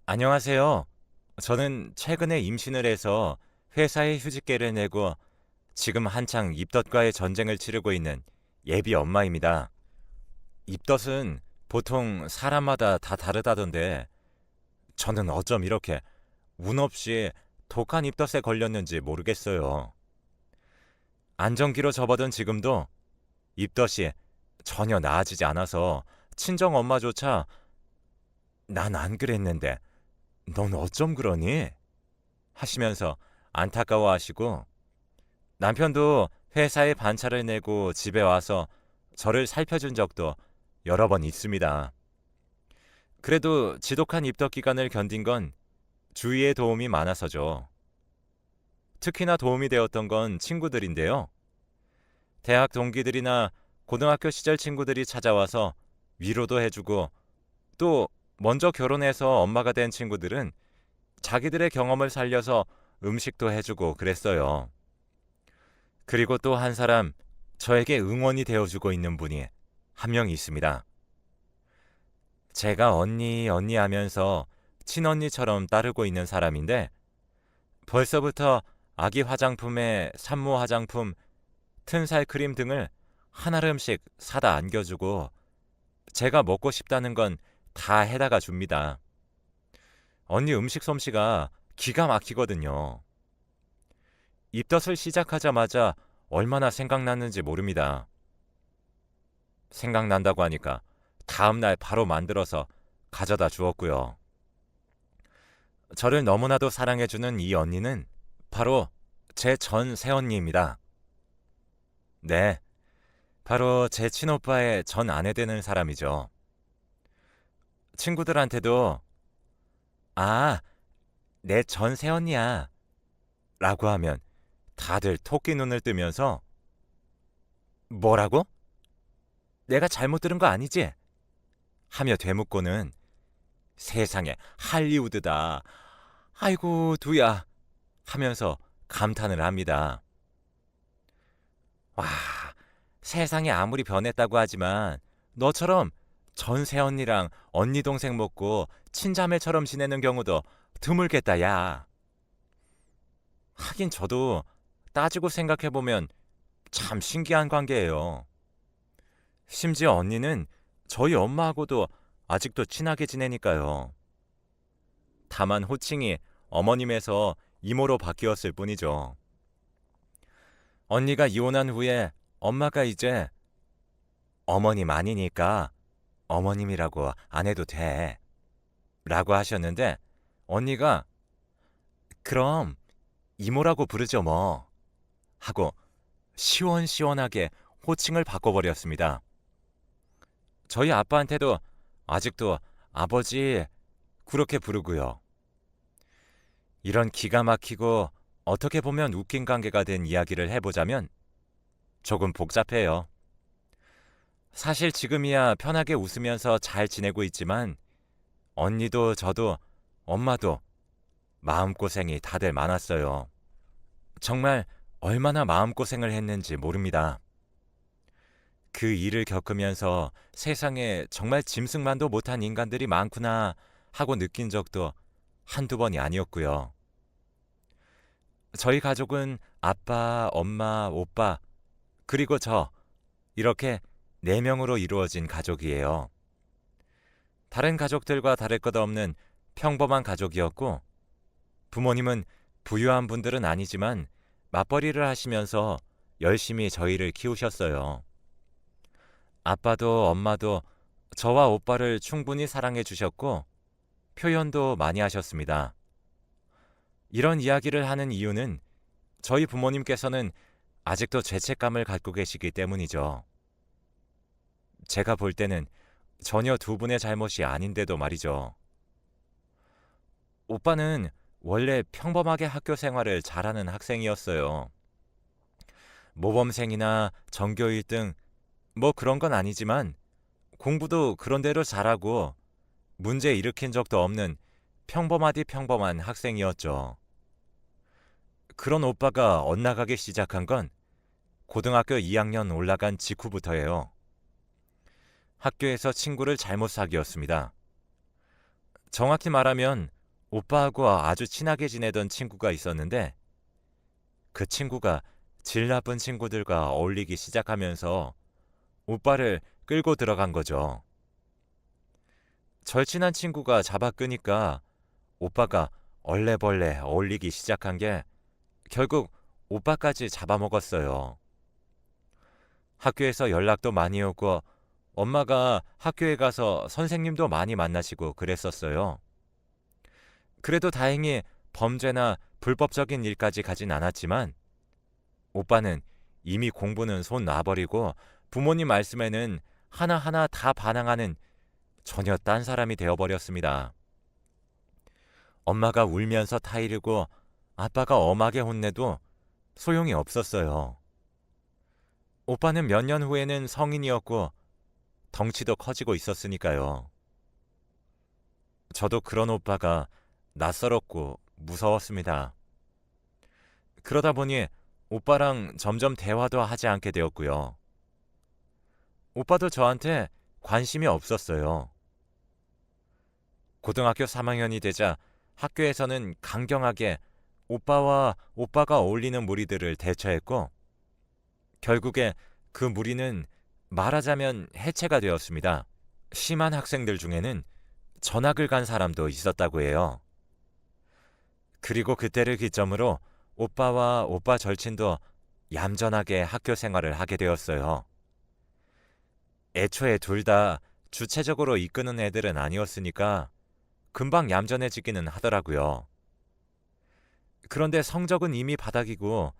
안녕하세요. 저는 최근에 임신을 해서 회사에 휴직계를 내고 지금 한창 입덧과의 전쟁을 치르고 있는 예비 엄마입니다. 입덧은 보통 사람마다 다 다르다던데 저는 어쩜 이렇게 운 없이 독한 입덧에 걸렸는지 모르겠어요. 안정기로 접어든 지금도 입덧이 전혀 나아지지 않아서 친정 엄마조차 난 안 그랬는데 넌 어쩜 그러니? 하시면서 안타까워하시고 남편도 회사에 반차를 내고 집에 와서 저를 살펴준 적도 여러 번 있습니다. 그래도 지독한 입덧 기간을 견딘 건 주위의 도움이 많아서죠. 특히나 도움이 되었던 건 친구들인데요. 대학 동기들이나 고등학교 시절 친구들이 찾아와서 위로도 해주고 또 먼저 결혼해서 엄마가 된 친구들은 자기들의 경험을 살려서 음식도 해주고 그랬어요. 그리고 또 한 사람, 저에게 응원이 되어주고 있는 분이 한 명 있습니다. 제가 언니, 언니 하면서 친언니처럼 따르고 있는 사람인데 벌써부터 아기 화장품에 산모 화장품, 튼살 크림 등을 한 알음씩 사다 안겨주고 제가 먹고 싶다는 건 다 해다가 줍니다. 언니 음식 솜씨가 기가 막히거든요. 입덧을 시작하자마자 얼마나 생각났는지 모릅니다. 생각난다고 하니까 다음날 바로 만들어서 가져다 주었고요. 저를 너무나도 사랑해주는 이 언니는 바로 제 전 새언니입니다. 네, 바로 제 친오빠의 전 아내 되는 사람이죠. 친구들한테도 아, 내 전 새언니야 라고 하면 다들 토끼 눈을 뜨면서 뭐라고? 내가 잘못 들은 거 아니지? 하며 되묻고는 세상에 할리우드다. 아이고 두야 하면서 감탄을 합니다. 와, 세상이 아무리 변했다고 하지만 너처럼 전세 언니랑 언니 동생 먹고 친자매처럼 지내는 경우도 드물겠다 야. 하긴 저도 따지고 생각해보면 참 신기한 관계예요. 심지어 언니는 저희 엄마하고도 아직도 친하게 지내니까요. 다만 호칭이 어머님에서 이모로 바뀌었을 뿐이죠. 언니가 이혼한 후에 엄마가 이제 어머님 아니니까 어머님이라고 안 해도 돼. 라고 하셨는데 언니가 그럼 이모라고 부르죠 뭐. 하고 시원시원하게 호칭을 바꿔버렸습니다. 저희 아빠한테도 아직도 아버지 그렇게 부르고요. 이런 기가 막히고 어떻게 보면 웃긴 관계가 된 이야기를 해보자면 조금 복잡해요. 사실 지금이야 편하게 웃으면서 잘 지내고 있지만 언니도 저도 엄마도 마음고생이 다들 많았어요. 정말 얼마나 마음고생을 했는지 모릅니다. 그 일을 겪으면서 세상에 정말 짐승만도 못한 인간들이 많구나 하고 느낀 적도 한두 번이 아니었고요. 저희 가족은 아빠, 엄마, 오빠, 그리고 저 이렇게 4명으로 이루어진 가족이에요. 다른 가족들과 다를 것 없는 평범한 가족이었고 부모님은 부유한 분들은 아니지만 맞벌이를 하시면서 열심히 저희를 키우셨어요. 아빠도 엄마도 저와 오빠를 충분히 사랑해 주셨고 표현도 많이 하셨습니다. 이런 이야기를 하는 이유는 저희 부모님께서는 아직도 죄책감을 갖고 계시기 때문이죠. 제가 볼 때는 전혀 두 분의 잘못이 아닌데도 말이죠. 오빠는 원래 평범하게 학교 생활을 잘하는 학생이었어요. 모범생이나 전교 1등 뭐 그런 건 아니지만 공부도 그런대로 잘하고 문제 일으킨 적도 없는 평범하디 평범한 학생이었죠. 그런 오빠가 엇나가기 시작한 건 고등학교 2학년 올라간 직후부터예요. 학교에서 친구를 잘못 사귀었습니다. 정확히 말하면 오빠하고 아주 친하게 지내던 친구가 있었는데 그 친구가 질 나쁜 친구들과 어울리기 시작하면서 오빠를 끌고 들어간 거죠. 절친한 친구가 잡아 끄니까 오빠가 얼레벌레 어울리기 시작한 게 결국 오빠까지 잡아먹었어요. 학교에서 연락도 많이 오고 엄마가 학교에 가서 선생님도 많이 만나시고 그랬었어요. 그래도 다행히 범죄나 불법적인 일까지 가진 않았지만 오빠는 이미 공부는 손 놔버리고 부모님 말씀에는 하나하나 다 반항하는 전혀 딴 사람이 되어버렸습니다. 엄마가 울면서 타이르고 아빠가 엄하게 혼내도 소용이 없었어요. 오빠는 몇 년 후에는 성인이었고 덩치도 커지고 있었으니까요. 저도 그런 오빠가 낯설었고 무서웠습니다. 그러다 보니 오빠랑 점점 대화도 하지 않게 되었고요. 오빠도 저한테 관심이 없었어요. 고등학교 3학년이 되자 학교에서는 강경하게 오빠와 오빠가 어울리는 무리들을 대처했고 결국에 그 무리는 말하자면 해체가 되었습니다. 심한 학생들 중에는 전학을 간 사람도 있었다고 해요. 그리고 그때를 기점으로 오빠와 오빠 절친도 얌전하게 학교 생활을 하게 되었어요. 애초에 둘 다 주체적으로 이끄는 애들은 아니었으니까 금방 얌전해지기는 하더라고요. 그런데 성적은 이미 바닥이고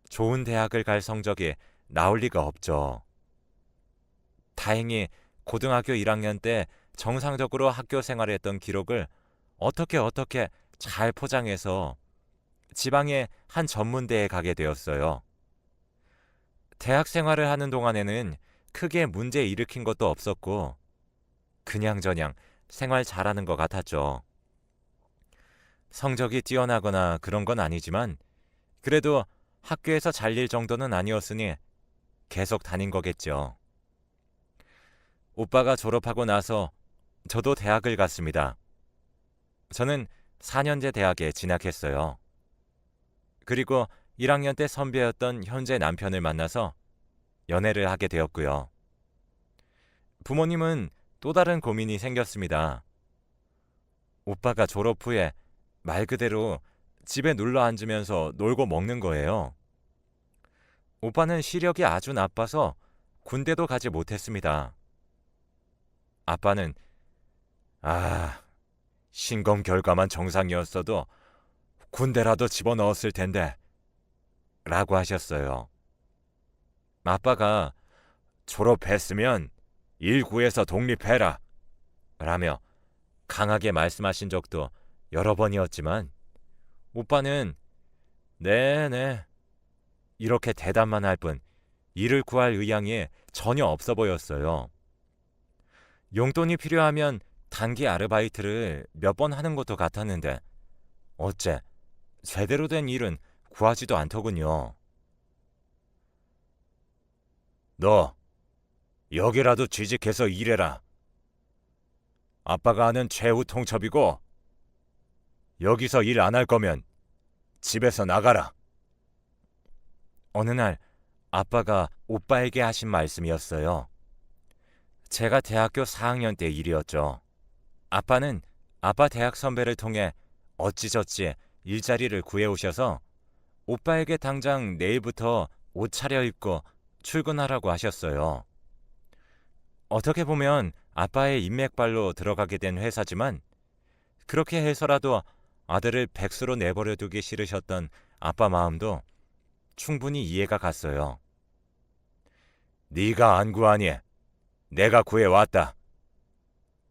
좋은 대학을 갈 성적이 나올 리가 없죠. 다행히 고등학교 1학년 때 정상적으로 학교 생활했던 기록을 어떻게 잘 포장해서 지방의 한 전문대에 가게 되었어요. 대학 생활을 하는 동안에는 크게 문제 일으킨 것도 없었고 그냥저냥 생활 잘하는 것 같았죠. 성적이 뛰어나거나 그런 건 아니지만 그래도 학교에서 잘릴 정도는 아니었으니 계속 다닌 거겠죠. 오빠가 졸업하고 나서 저도 대학을 갔습니다. 저는 4년제 대학에 진학했어요. 그리고 1학년 때 선배였던 현재 남편을 만나서 연애를 하게 되었고요. 부모님은 또 다른 고민이 생겼습니다. 오빠가 졸업 후에 말 그대로 집에 눌러 앉으면서 놀고 먹는 거예요. 오빠는 시력이 아주 나빠서 군대도 가지 못했습니다. 아빠는 신검 결과만 정상이었어도 군대라도 집어넣었을 텐데 라고 하셨어요. 아빠가 졸업했으면 일 구해서 독립해라 라며 강하게 말씀하신 적도 여러 번이었지만 오빠는 네네 이렇게 대답만 할 뿐 일을 구할 의향이 전혀 없어 보였어요. 용돈이 필요하면 단기 아르바이트를 몇 번 하는 것도 같았는데 어째 제대로 된 일은 구하지도 않더군요. 너 여기라도 취직해서 일해라. 아빠가 아는 최후 통첩이고 여기서 일 안 할 거면 집에서 나가라. 어느 날 아빠가 오빠에게 하신 말씀이었어요. 제가 대학교 4학년 때 일이었죠. 아빠는 아빠 대학 선배를 통해 어찌저찌 일자리를 구해오셔서 오빠에게 당장 내일부터 옷 차려입고 출근하라고 하셨어요. 어떻게 보면 아빠의 인맥발로 들어가게 된 회사지만 그렇게 해서라도 아들을 백수로 내버려 두기 싫으셨던 아빠 마음도 충분히 이해가 갔어요. 네가 안 구하니 내가 구해왔다.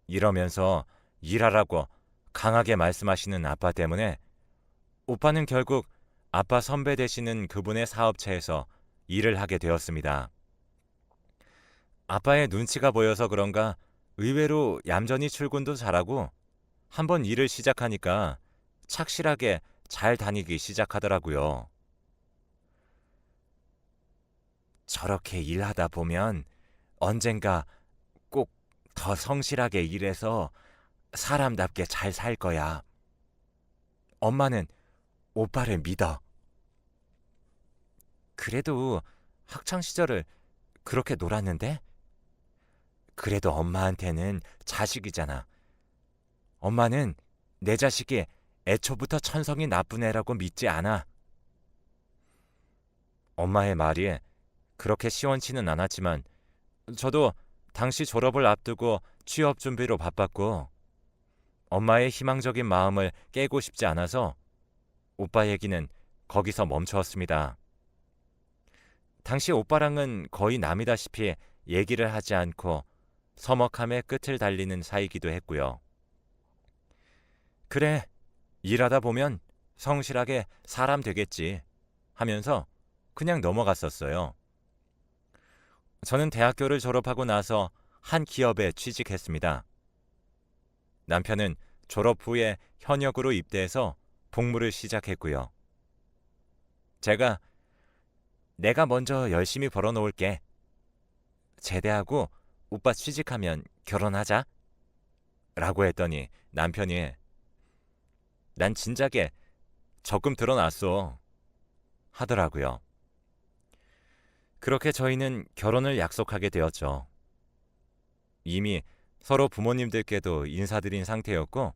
이러면서 일하라고 강하게 말씀하시는 아빠 때문에 오빠는 결국 아빠 선배 되시는 그분의 사업체에서 일을 하게 되었습니다. 아빠의 눈치가 보여서 그런가 의외로 얌전히 출근도 잘하고 한번 일을 시작하니까 착실하게 잘 다니기 시작하더라고요. 저렇게 일하다 보면 언젠가 꼭 더 성실하게 일해서 사람답게 잘 살 거야. 엄마는 오빠를 믿어. 그래도 학창 시절을 그렇게 놀았는데? 그래도 엄마한테는 자식이잖아. 엄마는 내 자식이 애초부터 천성이 나쁜 애라고 믿지 않아. 엄마의 말이 그렇게 시원치는 않았지만 저도 당시 졸업을 앞두고 취업 준비로 바빴고 엄마의 희망적인 마음을 깨고 싶지 않아서 오빠 얘기는 거기서 멈추었습니다. 당시 오빠랑은 거의 남이다시피 얘기를 하지 않고 서먹함의 끝을 달리는 사이기도 했고요. 그래, 일하다 보면 성실하게 사람 되겠지 하면서 그냥 넘어갔었어요. 저는 대학교를 졸업하고 나서 한 기업에 취직했습니다. 남편은 졸업 후에 현역으로 입대해서 복무를 시작했고요. 제가 내가 먼저 열심히 벌어놓을게. 제대하고 오빠 취직하면 결혼하자. 라고 했더니 남편이 난 진작에 적금 들어놨어. 하더라고요. 그렇게 저희는 결혼을 약속하게 되었죠. 이미 서로 부모님들께도 인사드린 상태였고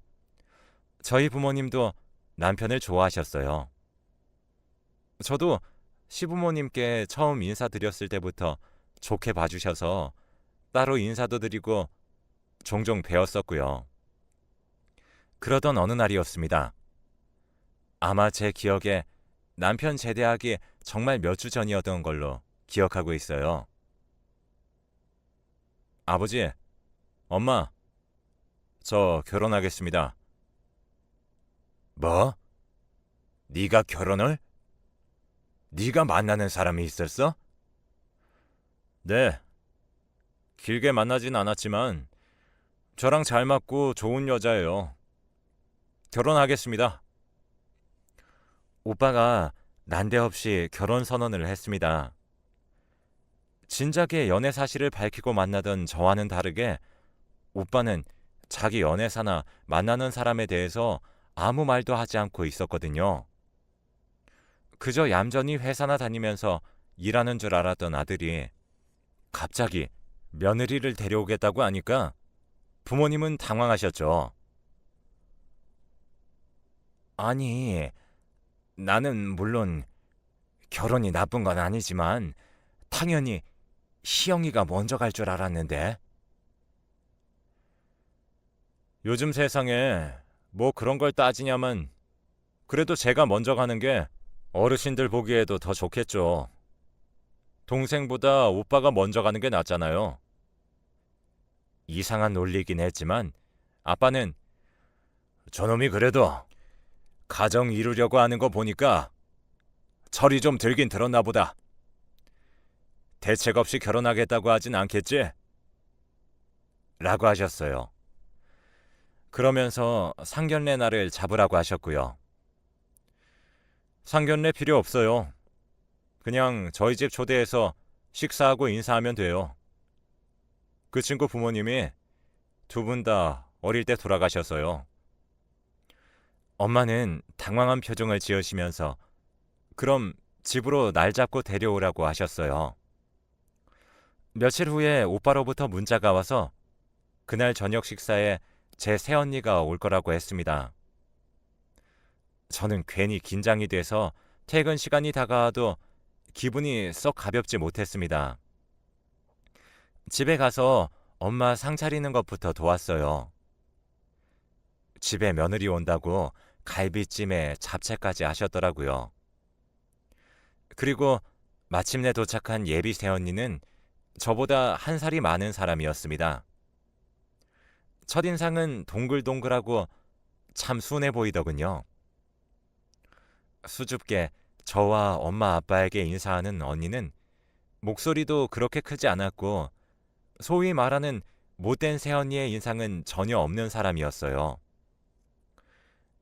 저희 부모님도 남편을 좋아하셨어요. 저도 시부모님께 처음 인사드렸을 때부터 좋게 봐주셔서 따로 인사도 드리고 종종 뵈었었고요. 그러던 어느 날이었습니다. 아마 제 기억에 남편 제대하기 정말 몇 주 전이었던 걸로 기억하고 있어요. 아버지, 엄마, 저 결혼하겠습니다. 뭐? 네가 결혼을? 네가 만나는 사람이 있었어? 네. 길게 만나진 않았지만 저랑 잘 맞고 좋은 여자예요. 결혼하겠습니다. 오빠가 난데없이 결혼 선언을 했습니다. 진작에 연애 사실을 밝히고 만나던 저와는 다르게 오빠는 자기 연애사나 만나는 사람에 대해서 아무 말도 하지 않고 있었거든요. 그저 얌전히 회사나 다니면서 일하는 줄 알았던 아들이 갑자기 며느리를 데려오겠다고 하니까 부모님은 당황하셨죠. 아니, 나는 물론 결혼이 나쁜 건 아니지만 당연히 시영이가 먼저 갈 줄 알았는데. 요즘 세상에 뭐 그런 걸 따지냐면 그래도 제가 먼저 가는 게 어르신들 보기에도 더 좋겠죠. 동생보다 오빠가 먼저 가는 게 낫잖아요. 이상한 논리긴 했지만 아빠는 저놈이 그래도 가정 이루려고 하는 거 보니까 철이 좀 들긴 들었나 보다. 대책 없이 결혼하겠다고 하진 않겠지? 라고 하셨어요. 그러면서 상견례 날을 잡으라고 하셨고요. 상견례 필요 없어요. 그냥 저희 집 초대해서 식사하고 인사하면 돼요. 그 친구 부모님이 두 분 다 어릴 때 돌아가셔서요. 엄마는 당황한 표정을 지으시면서 그럼 집으로 날 잡고 데려오라고 하셨어요. 며칠 후에 오빠로부터 문자가 와서 그날 저녁 식사에 제 새언니가 올 거라고 했습니다. 저는 괜히 긴장이 돼서 퇴근 시간이 다가와도 기분이 썩 가볍지 못했습니다. 집에 가서 엄마 상 차리는 것부터 도왔어요. 집에 며느리 온다고 갈비찜에 잡채까지 하셨더라고요. 그리고 마침내 도착한 예비 새언니는 저보다 한 살이 많은 사람이었습니다. 첫인상은 동글동글하고 참 순해 보이더군요. 수줍게 저와 엄마 아빠에게 인사하는 언니는 목소리도 그렇게 크지 않았고 소위 말하는 못된 새언니의 인상은 전혀 없는 사람이었어요.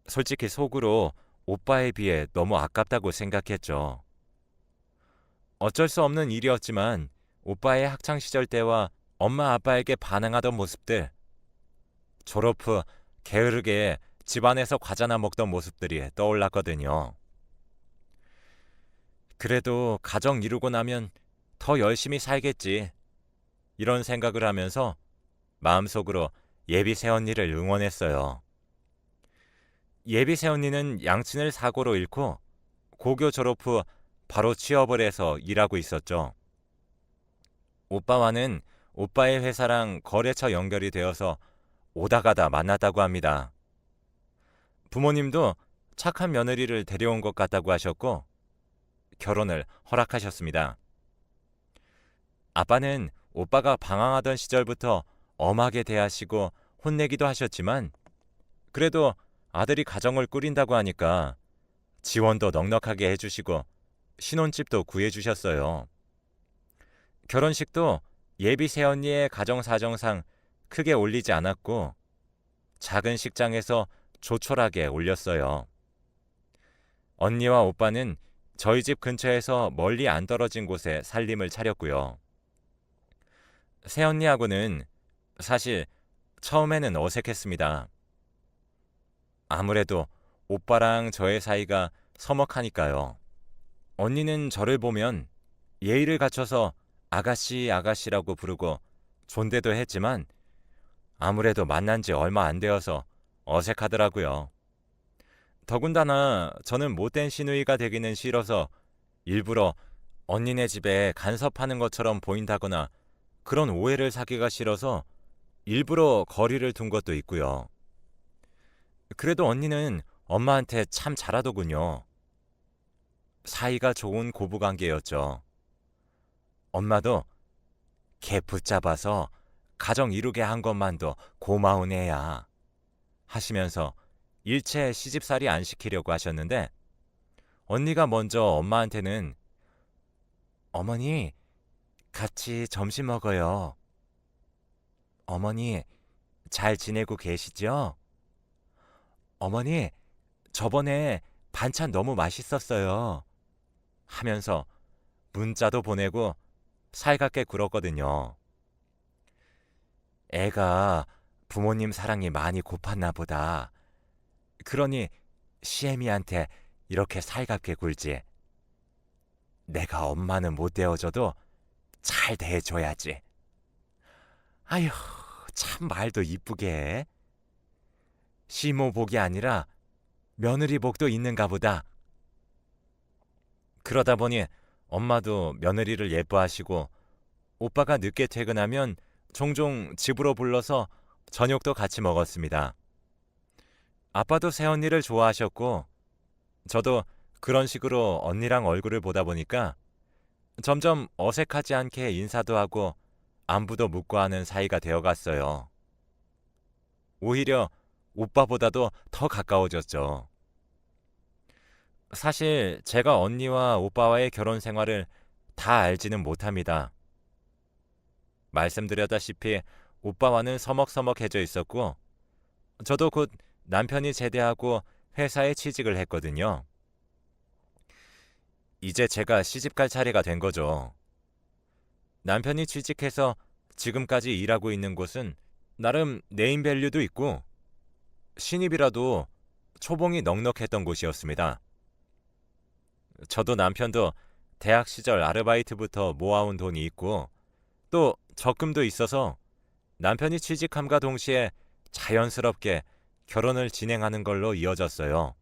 솔직히 속으로 오빠에 비해 너무 아깝다고 생각했죠. 어쩔 수 없는 일이었지만 오빠의 학창시절 때와 엄마 아빠에게 반항하던 모습들, 졸업 후 게으르게 집안에서 과자나 먹던 모습들이 떠올랐거든요. 그래도 가정 이루고 나면 더 열심히 살겠지. 이런 생각을 하면서 마음속으로 예비 새언니를 응원했어요. 예비 새언니는 양친을 사고로 잃고 고교 졸업 후 바로 취업을 해서 일하고 있었죠. 오빠와는 오빠의 회사랑 거래처 연결이 되어서 오다 가다 만났다고 합니다. 부모님도 착한 며느리를 데려온 것 같다고 하셨고 결혼을 허락하셨습니다. 아빠는 오빠가 방황하던 시절부터 엄하게 대하시고 혼내기도 하셨지만 그래도 아들이 가정을 꾸린다고 하니까 지원도 넉넉하게 해주시고 신혼집도 구해주셨어요. 결혼식도 예비 새언니의 가정 사정상 크게 올리지 않았고 작은 식장에서 조촐하게 올렸어요. 언니와 오빠는 저희 집 근처에서 멀리 안 떨어진 곳에 살림을 차렸고요. 새언니하고는 사실 처음에는 어색했습니다. 아무래도 오빠랑 저의 사이가 서먹하니까요. 언니는 저를 보면 예의를 갖춰서 아가씨 아가씨라고 부르고 존대도 했지만 아무래도 만난 지 얼마 안 되어서 어색하더라고요. 더군다나 저는 못된 시누이가 되기는 싫어서 일부러 언니네 집에 간섭하는 것처럼 보인다거나 그런 오해를 사기가 싫어서 일부러 거리를 둔 것도 있고요. 그래도 언니는 엄마한테 참 잘하더군요. 사이가 좋은 고부관계였죠. 엄마도 걔 붙잡아서 가정 이루게 한 것만도 고마운 애야 하시면서 일체 시집살이 안 시키려고 하셨는데 언니가 먼저 엄마한테는 어머니 같이 점심 먹어요. 어머니 잘 지내고 계시죠? 어머니 저번에 반찬 너무 맛있었어요 하면서 문자도 보내고 살갑게 굴었거든요. 애가 부모님 사랑이 많이 고팠나 보다. 그러니 시애미한테 이렇게 살갑게 굴지. 내가 엄마는 못 대어줘도 잘 대해줘야지. 아휴, 참 말도 이쁘게 해. 시모 복이 아니라 며느리 복도 있는가 보다. 그러다 보니 엄마도 며느리를 예뻐하시고 오빠가 늦게 퇴근하면 종종 집으로 불러서 저녁도 같이 먹었습니다. 아빠도 새언니를 좋아하셨고 저도 그런 식으로 언니랑 얼굴을 보다 보니까 점점 어색하지 않게 인사도 하고 안부도 묻고 하는 사이가 되어갔어요. 오히려 오빠보다도 더 가까워졌죠. 사실 제가 언니와 오빠와의 결혼 생활을 다 알지는 못합니다. 말씀드렸다시피 오빠와는 서먹서먹해져 있었고 저도 곧 남편이 제대하고 회사에 취직을 했거든요. 이제 제가 시집갈 차례가 된 거죠. 남편이 취직해서 지금까지 일하고 있는 곳은 나름 네임밸류도 있고 신입이라도 초봉이 넉넉했던 곳이었습니다. 저도 남편도 대학 시절 아르바이트부터 모아온 돈이 있고 또 적금도 있어서 남편이 취직함과 동시에 자연스럽게 결혼을 진행하는 걸로 이어졌어요.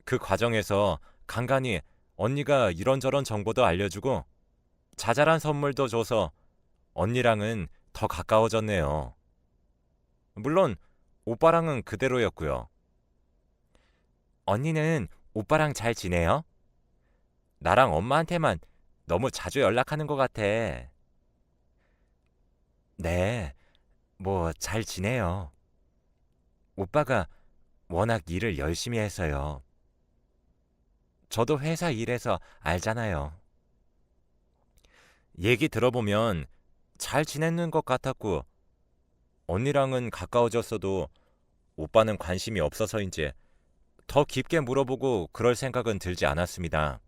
그 과정에서 간간히 언니가 이런저런 정보도 알려주고 자잘한 선물도 줘서 언니랑은 더 가까워졌네요. 물론 오빠랑은 그대로였고요. 언니는 오빠랑 잘 지내요? 나랑 엄마한테만 너무 자주 연락하는 것 같아. 네, 뭐 잘 지내요. 오빠가 워낙 일을 열심히 해서요. 저도 회사 일해서 알잖아요. 얘기 들어보면 잘 지내는 것 같았고 언니랑은 가까워졌어도 오빠는 관심이 없어서인지 더 깊게 물어보고 그럴 생각은 들지 않았습니다.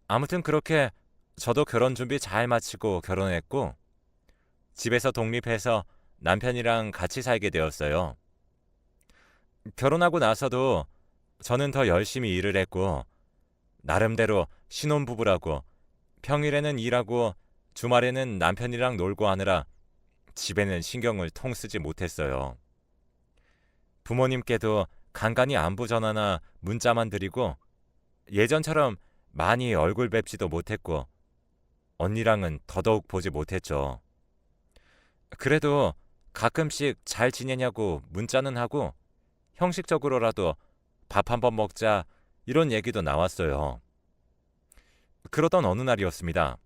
아무튼 그렇게 저도 결혼 준비 잘 마치고 결혼했고 집에서 독립해서 남편이랑 같이 살게 되었어요. 결혼하고 나서도 저는 더 열심히 일을 했고 나름대로 신혼부부라고 평일에는 일하고 주말에는 남편이랑 놀고 하느라 집에는 신경을 통 쓰지 못했어요. 부모님께도 간간히 안부 전화나 문자만 드리고 예전처럼 많이 얼굴 뵙지도 못했고 언니랑은 더더욱 보지 못했죠. 그래도 가끔씩 잘 지내냐고 문자는 하고 형식적으로라도 밥 한번 먹자 이런 얘기도 나왔어요. 그러던 어느 날이었습니다.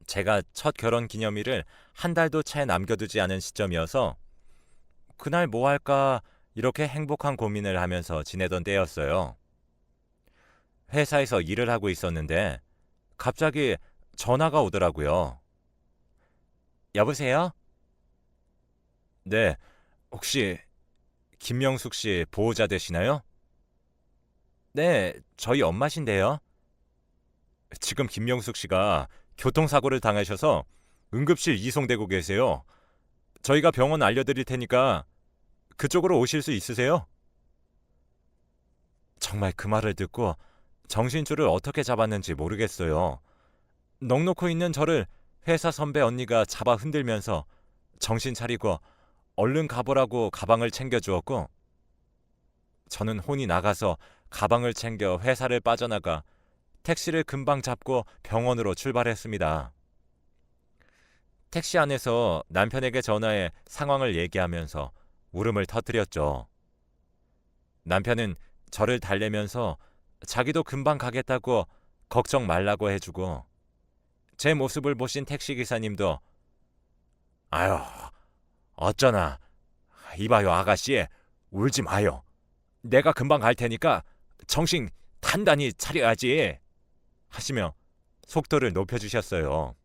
제가 첫 결혼 기념일을 한 달도 채 남겨두지 않은 시점이어서 그날 뭐 할까 이렇게 행복한 고민을 하면서 지내던 때였어요. 회사에서 일을 하고 있었는데 갑자기 전화가 오더라고요. 여보세요? 네, 혹시 김명숙 씨 보호자 되시나요? 네, 저희 엄마신데요. 지금 김명숙 씨가 교통사고를 당하셔서 응급실 이송되고 계세요. 저희가 병원 알려드릴 테니까 그쪽으로 오실 수 있으세요? 정말 그 말을 듣고 정신줄을 어떻게 잡았는지 모르겠어요. 넋 놓고 있는 저를 회사 선배 언니가 잡아 흔들면서 정신 차리고 얼른 가보라고 가방을 챙겨주었고 저는 혼이 나가서 가방을 챙겨 회사를 빠져나가 택시를 금방 잡고 병원으로 출발했습니다. 택시 안에서 남편에게 전화해 상황을 얘기하면서 울음을 터뜨렸죠. 남편은 저를 달래면서 자기도 금방 가겠다고 걱정 말라고 해주고 제 모습을 보신 택시기사님도 아유 어쩌나 이봐요 아가씨 울지 마요. 내가 금방 갈 테니까 정신 단단히 차려야지 하시며 속도를 높여주셨어요.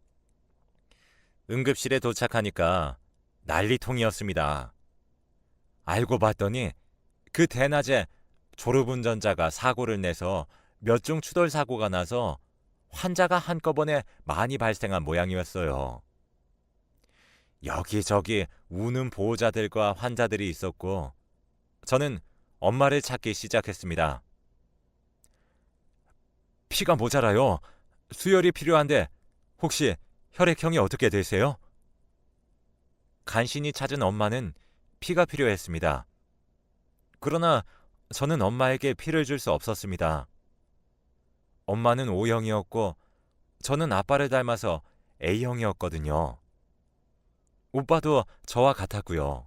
응급실에 도착하니까 난리통이었습니다. 알고 봤더니 그 대낮에 졸음운전자가 사고를 내서 몇 중 추돌 사고가 나서 환자가 한꺼번에 많이 발생한 모양이었어요. 여기저기 우는 보호자들과 환자들이 있었고 저는 엄마를 찾기 시작했습니다. 피가 모자라요. 수혈이 필요한데 혹시 혈액형이 어떻게 되세요? 간신히 찾은 엄마는 피가 필요했습니다. 그러나 저는 엄마에게 피를 줄 수 없었습니다. 엄마는 O형이었고 저는 아빠를 닮아서 A형이었거든요. 오빠도 저와 같았고요.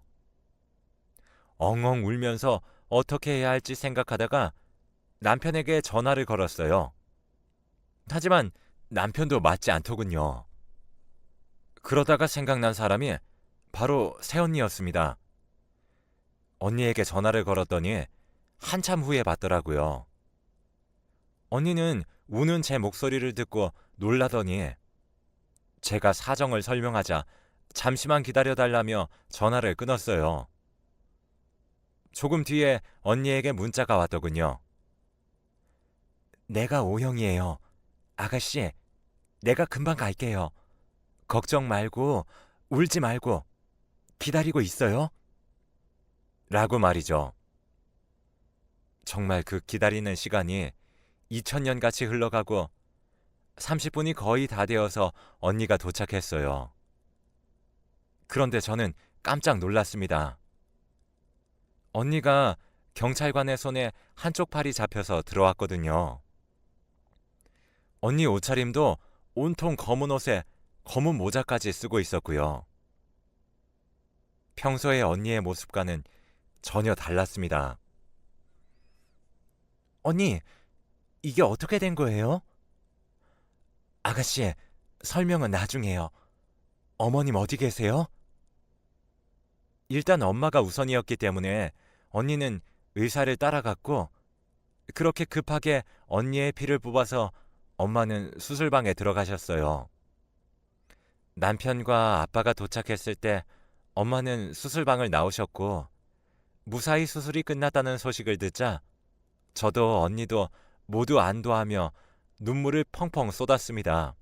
엉엉 울면서 어떻게 해야 할지 생각하다가 남편에게 전화를 걸었어요. 하지만 남편도 맞지 않더군요. 그러다가 생각난 사람이 바로 새언니였습니다. 언니에게 전화를 걸었더니 한참 후에 받더라고요. 언니는 우는 제 목소리를 듣고 놀라더니 제가 사정을 설명하자 잠시만 기다려달라며 전화를 끊었어요. 조금 뒤에 언니에게 문자가 왔더군요. 내가 O형이에요. 아가씨, 내가 금방 갈게요. 걱정 말고 울지 말고 기다리고 있어요. 라고 말이죠. 정말 그 기다리는 시간이 2000년 같이 흘러가고 30분이 거의 다 되어서 언니가 도착했어요. 그런데 저는 깜짝 놀랐습니다. 언니가 경찰관의 손에 한쪽 팔이 잡혀서 들어왔거든요. 언니 옷차림도 온통 검은 옷에 검은 모자까지 쓰고 있었고요. 평소의 언니의 모습과는 전혀 달랐습니다. 언니, 이게 어떻게 된 거예요? 아가씨, 설명은 나중에요. 어머님 어디 계세요? 일단 엄마가 우선이었기 때문에 언니는 의사를 따라갔고 그렇게 급하게 언니의 피를 뽑아서 엄마는 수술방에 들어가셨어요. 남편과 아빠가 도착했을 때 엄마는 수술방을 나오셨고 무사히 수술이 끝났다는 소식을 듣자 저도 언니도 모두 안도하며 눈물을 펑펑 쏟았습니다.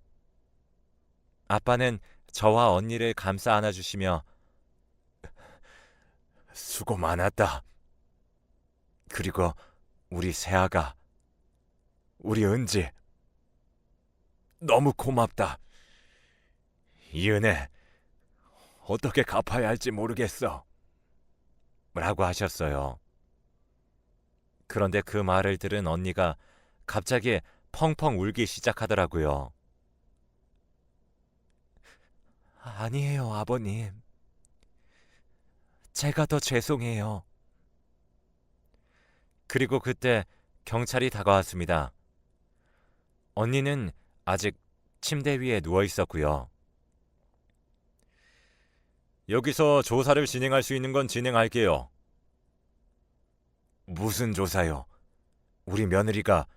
아빠는 저와 언니를 감싸 안아주시며 수고 많았다. 그리고 우리 세아가, 우리 은지, 너무 고맙다. 이 은혜 어떻게 갚아야 할지 모르겠어. 라고 하셨어요. 그런데 그 말을 들은 언니가 갑자기 펑펑 울기 시작하더라고요. 아니에요, 아버님. 제가 더 죄송해요. 그리고 그때 경찰이 다가왔습니다. 언니는 아직 침대 위에 누워 있었고요. 여기서 조사를 진행할 수 있는 건 진행할게요. 무슨 조사요? 우리 며느리가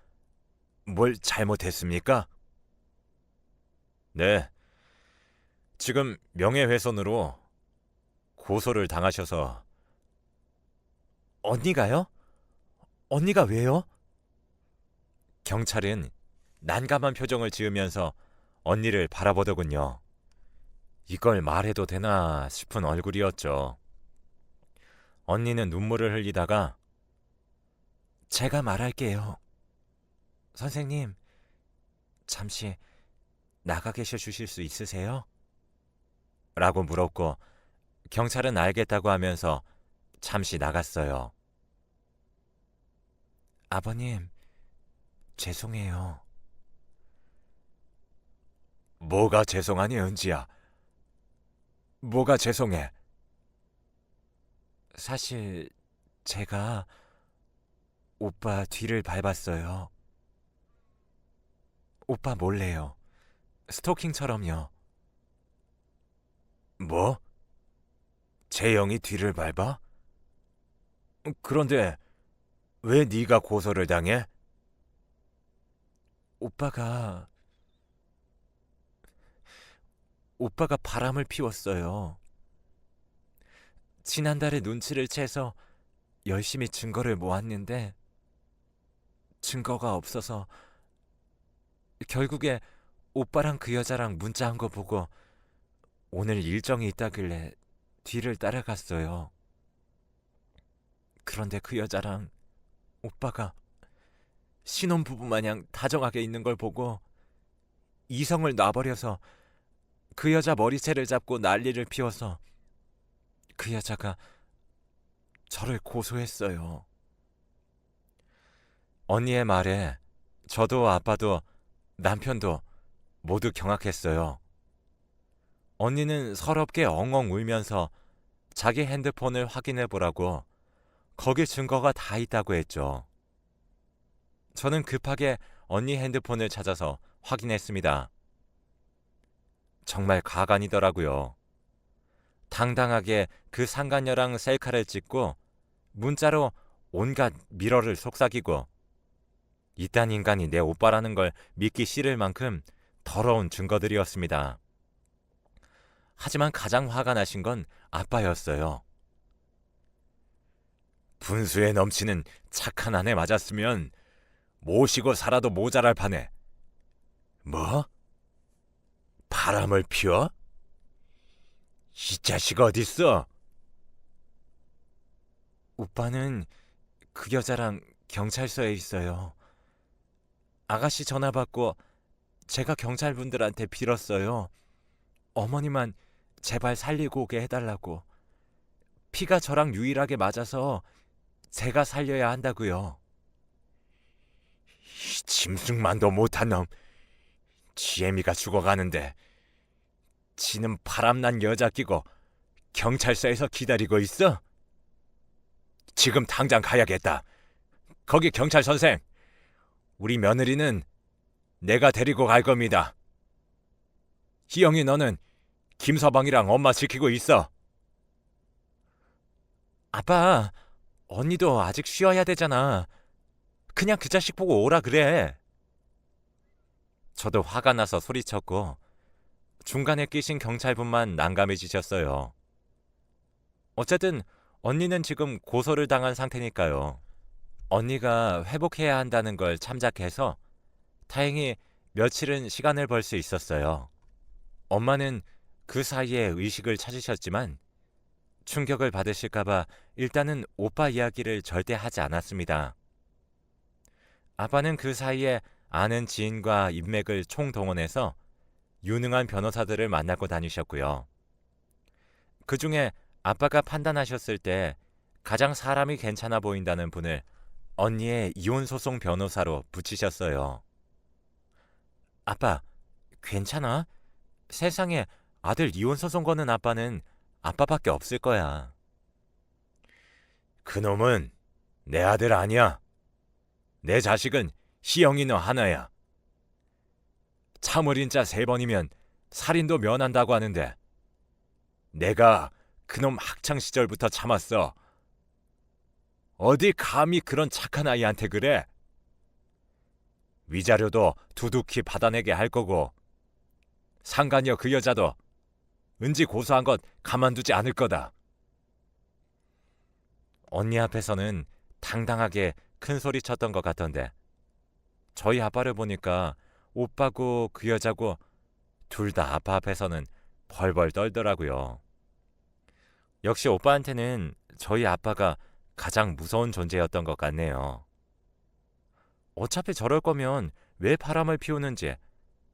뭘 잘못했습니까? 네. 지금 명예훼손으로 고소를 당하셔서. 언니가요? 언니가 왜요? 경찰은 난감한 표정을 지으면서 언니를 바라보더군요. 이걸 말해도 되나 싶은 얼굴이었죠. 언니는 눈물을 흘리다가 제가 말할게요. 선생님, 잠시 나가 계셔 주실 수 있으세요? 라고 물었고 경찰은 알겠다고 하면서 잠시 나갔어요. 아버님, 죄송해요. 뭐가 죄송하니, 은지야? 뭐가 죄송해? 사실 제가 오빠 뒤를 밟았어요. 오빠 몰래요. 스토킹처럼요. 뭐? 재영이 뒤를 밟아? 그런데 왜 네가 고소를 당해? 오빠가 바람을 피웠어요. 지난달에 눈치를 채서 열심히 증거를 모았는데 증거가 없어서 결국에 오빠랑 그 여자랑 문자한 거 보고 오늘 일정이 있다길래 뒤를 따라갔어요. 그런데 그 여자랑 오빠가 신혼부부 마냥 다정하게 있는 걸 보고 이성을 놔버려서 그 여자 머리채를 잡고 난리를 피워서 그 여자가 저를 고소했어요. 언니의 말에 저도 아빠도 남편도 모두 경악했어요. 언니는 서럽게 엉엉 울면서 자기 핸드폰을 확인해 보라고 거기 증거가 다 있다고 했죠. 저는 급하게 언니 핸드폰을 찾아서 확인했습니다. 정말 가관이더라고요. 당당하게 그 상간녀랑 셀카를 찍고 문자로 온갖 미러를 속삭이고 이딴 인간이 내 오빠라는 걸 믿기 싫을 만큼 더러운 증거들이었습니다. 하지만 가장 화가 나신 건 아빠였어요. 분수에 넘치는 착한 아내 맞았으면 모시고 살아도 모자랄 판에. 뭐? 바람을 피워? 이 자식 어딨어? 오빠는 그 여자랑 경찰서에 있어요. 아가씨 전화 받고 제가 경찰분들한테 빌었어요. 어머니만 제발 살리고 오게 해달라고. 피가 저랑 유일하게 맞아서 제가 살려야 한다고요. 이 짐승만도 못한 놈. 지혜미가 죽어가는데 지는 바람난 여자 끼고 경찰서에서 기다리고 있어? 지금 당장 가야겠다. 거기 경찰 선생, 우리 며느리는 내가 데리고 갈 겁니다. 희영이 너는 김서방이랑 엄마 지키고 있어. 아빠, 언니도 아직 쉬어야 되잖아. 그냥 그 자식 보고 오라 그래. 저도 화가 나서 소리쳤고 중간에 끼신 경찰분만 난감해지셨어요. 어쨌든 언니는 지금 고소를 당한 상태니까요. 언니가 회복해야 한다는 걸 참작해서 다행히 며칠은 시간을 벌 수 있었어요. 엄마는 그 사이에 의식을 찾으셨지만 충격을 받으실까봐 일단은 오빠 이야기를 절대 하지 않았습니다. 아빠는 그 사이에 아는 지인과 인맥을 총동원해서 유능한 변호사들을 만나고 다니셨고요. 그 중에 아빠가 판단하셨을 때 가장 사람이 괜찮아 보인다는 분을 언니의 이혼소송 변호사로 붙이셨어요. 아빠, 괜찮아? 세상에 아들 이혼소송 거는 아빠는 아빠밖에 없을 거야. 그놈은 내 아들 아니야. 내 자식은 희영이 너 하나야. 참을인 자 3번이면 살인도 면한다고 하는데 내가 그놈 학창시절부터 참았어. 어디 감히 그런 착한 아이한테 그래? 위자료도 두둑히 받아내게 할 거고 상간녀 그 여자도 은지 고소한 것 가만두지 않을 거다. 언니 앞에서는 당당하게 큰 소리 쳤던 것 같던데 저희 아빠를 보니까 오빠고 그 여자고 둘 다 아빠 앞에서는 벌벌 떨더라고요. 역시 오빠한테는 저희 아빠가 가장 무서운 존재였던 것 같네요. 어차피 저럴 거면 왜 바람을 피우는지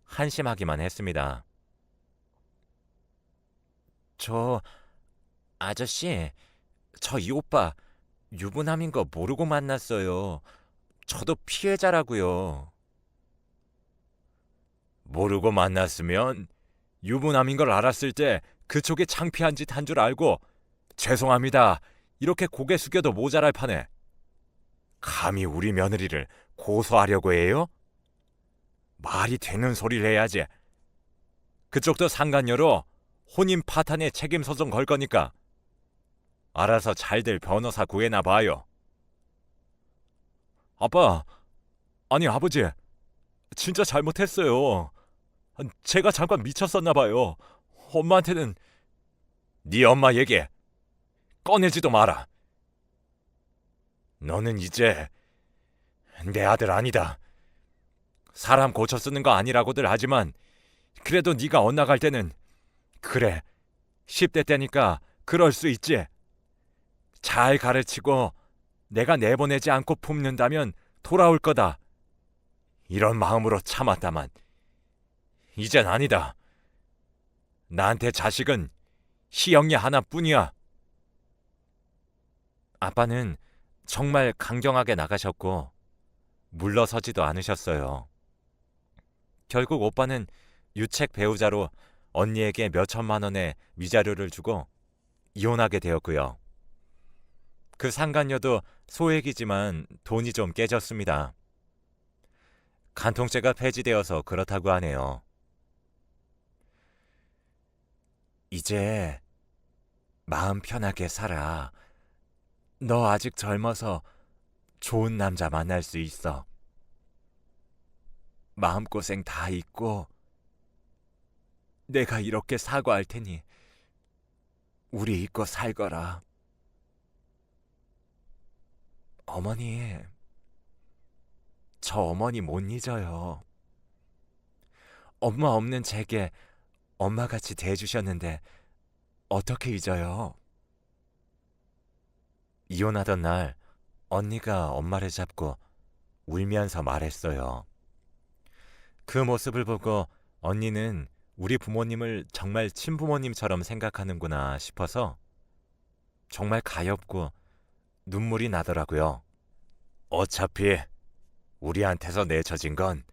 한심하기만 했습니다. 아저씨, 저 이 오빠 유부남인 거 모르고 만났어요. 저도 피해자라고요. 모르고 만났으면 유부남인 걸 알았을 때 그쪽이 창피한 짓 한 줄 알고 죄송합니다. 이렇게 고개 숙여도 모자랄 판에 감히 우리 며느리를 고소하려고 해요? 말이 되는 소리를 해야지. 그쪽도 상간녀로 혼인 파탄에 책임 소송 걸 거니까 알아서 잘들 변호사 구해나 봐요. 아빠, 아니 아버지, 진짜 잘못했어요. 제가 잠깐 미쳤었나 봐요. 엄마한테는 네 엄마 얘기 꺼내지도 마라. 너는 이제 내 아들 아니다. 사람 고쳐 쓰는 거 아니라고들 하지만 그래도 네가 엇나갈 때는 그래 10대 때니까 그럴 수 있지. 잘 가르치고 내가 내보내지 않고 품는다면 돌아올 거다. 이런 마음으로 참았다만 이젠 아니다. 나한테 자식은 희영이 하나뿐이야. 아빠는 정말 강경하게 나가셨고 물러서지도 않으셨어요. 결국 오빠는 유책 배우자로 언니에게 몇 천만 원의 위자료를 주고 이혼하게 되었고요. 그 상간녀도 소액이지만 돈이 좀 깨졌습니다. 간통죄가 폐지되어서 그렇다고 하네요. 이제 마음 편하게 살아. 너 아직 젊어서 좋은 남자 만날 수 있어. 마음고생 다 잊고 내가 이렇게 사과할 테니 우리 잊고 살거라. 어머니, 저 어머니 못 잊어요. 엄마 없는 제게 엄마같이 대해주셨는데 어떻게 잊어요? 이혼하던 날 언니가 엄마를 잡고 울면서 말했어요. 그 모습을 보고 언니는 우리 부모님을 정말 친부모님처럼 생각하는구나 싶어서 정말 가엾고 눈물이 나더라고요. 어차피 우리한테서 내쳐진 건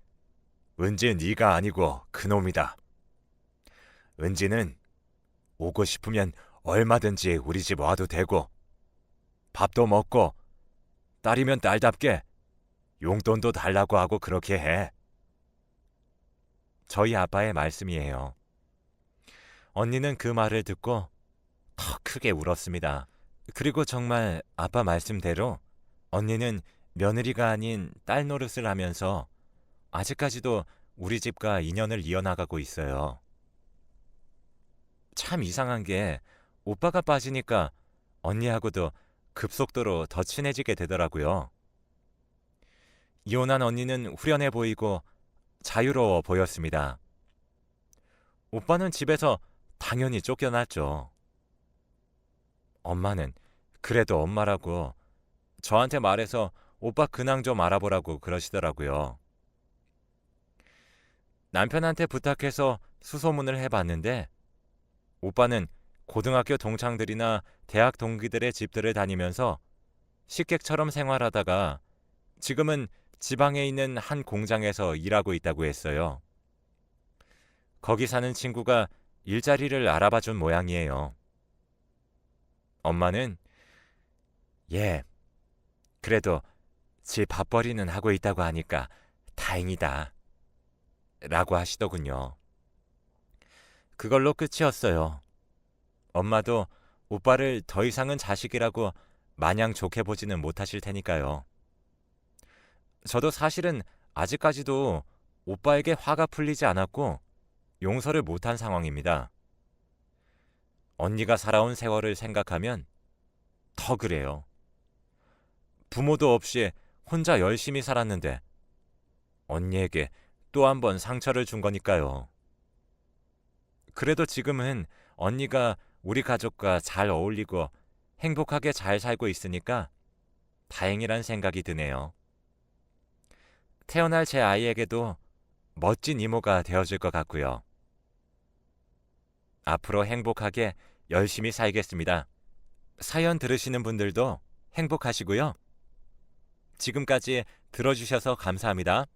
은지 네가 아니고 그놈이다. 은지는 오고 싶으면 얼마든지 우리 집 와도 되고 밥도 먹고 딸이면 딸답게 용돈도 달라고 하고 그렇게 해. 저희 아빠의 말씀이에요. 언니는 그 말을 듣고 더 크게 울었습니다. 그리고 정말 아빠 말씀대로 언니는 며느리가 아닌 딸 노릇을 하면서 아직까지도 우리 집과 인연을 이어나가고 있어요. 참 이상한 게 오빠가 빠지니까 언니하고도 급속도로 더 친해지게 되더라고요. 이혼한 언니는 후련해 보이고 자유로워 보였습니다. 오빠는 집에서 당연히 쫓겨났죠. 엄마는 그래도 엄마라고 저한테 말해서 오빠 근황 좀 알아보라고 그러시더라고요. 남편한테 부탁해서 수소문을 해봤는데 오빠는 고등학교 동창들이나 대학 동기들의 집들을 다니면서 식객처럼 생활하다가 지금은 지방에 있는 한 공장에서 일하고 있다고 했어요. 거기 사는 친구가 일자리를 알아봐 준 모양이에요. 엄마는 예, 그래도 집 밥벌이는 하고 있다고 하니까 다행이다 라고 하시더군요. 그걸로 끝이었어요. 엄마도 오빠를 더 이상은 자식이라고 마냥 좋게 보지는 못하실 테니까요. 저도 사실은 아직까지도 오빠에게 화가 풀리지 않았고 용서를 못한 상황입니다. 언니가 살아온 세월을 생각하면 더 그래요. 부모도 없이 혼자 열심히 살았는데 언니에게 또 한 번 상처를 준 거니까요. 그래도 지금은 언니가 우리 가족과 잘 어울리고 행복하게 잘 살고 있으니까 다행이란 생각이 드네요. 태어날 제 아이에게도 멋진 이모가 되어줄 것 같고요. 앞으로 행복하게 열심히 살겠습니다. 사연 들으시는 분들도 행복하시고요. 지금까지 들어주셔서 감사합니다.